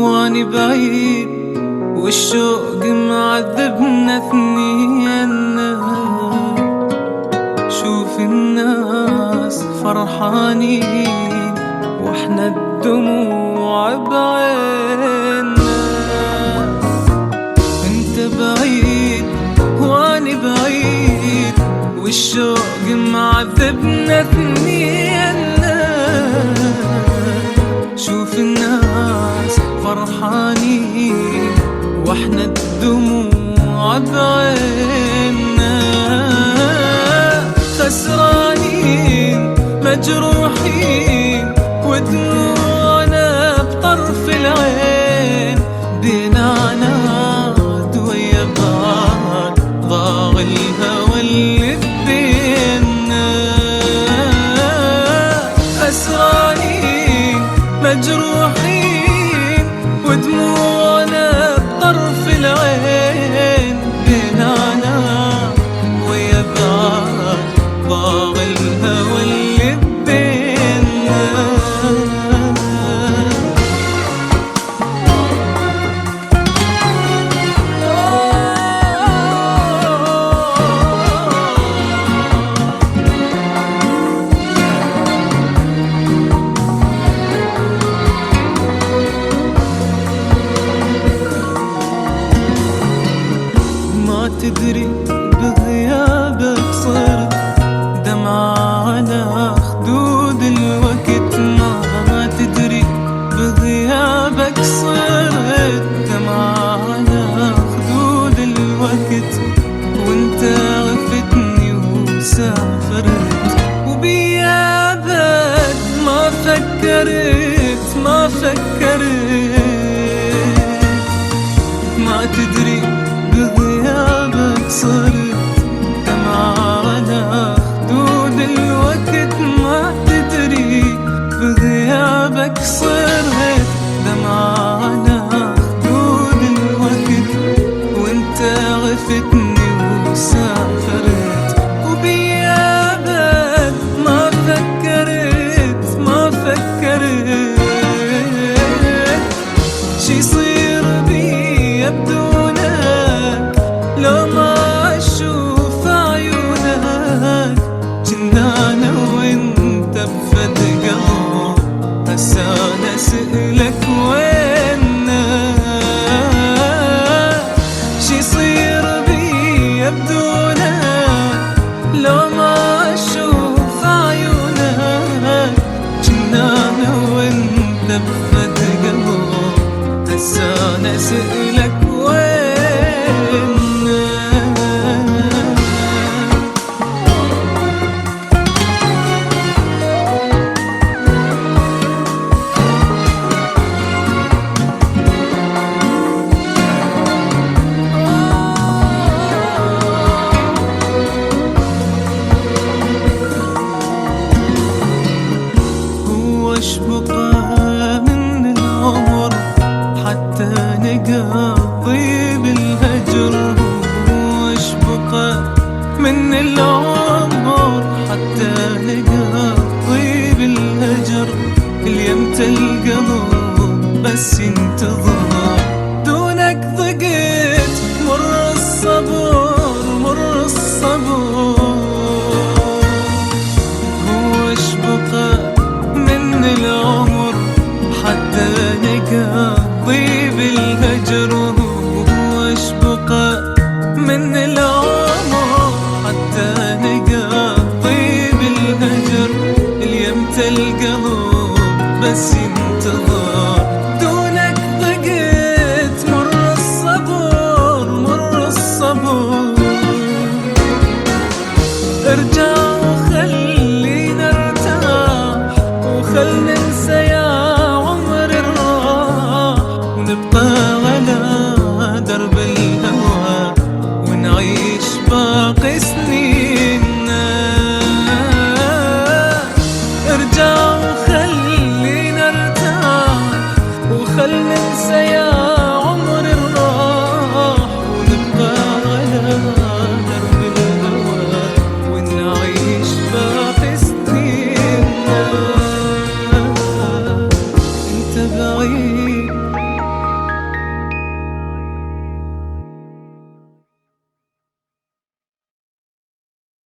واني بعيد والشوق معذبنا اثنين. شوف الناس فرحانين واحنا الدموع بعيننا. انت بعيد واني بعيد والشوق معذبنا اثنين. شوف الناس فرحانين واحنا الدموع بعيننا. خسرانين مجروحين ودموعنا بطرف العين. بينعناد ويا بعض ضاع الهوى اللي بينا. خسرانين مجروحين ودموعنا بطرف العين. بينعناد ويا بعض ضاع الهوى اللي بينا. ما تدري بغيابك صرت دمعة على خدود الوقت. ما تدري بغيابك صرت دمعة على خدود الوقت. وانت عرفتني وسافرت وبيابك ما فكرت ما فكرت. ما تدري بغيابك صرت دمعة على خدود الوقت. ما تدري بغيابك صرت دمعة على خدود الوقت. وانت عرفتني وسافرت وبيابك ما فكرت ما فكرت. شي يصير بي بدونك لو ما اشوف عيونك. جنا انا وانت بفد قلب هسا انا اسألك وينك. شي يصير بي بدونك لو ما اشوف عيونك. جنا انا وانت بفد قلب هسا انا اسألك وينك. وش بقى من العمر حتى نقضي بالهجر. وش بقى من العمر حتى نقضي بالهجر. اليمت القلب بس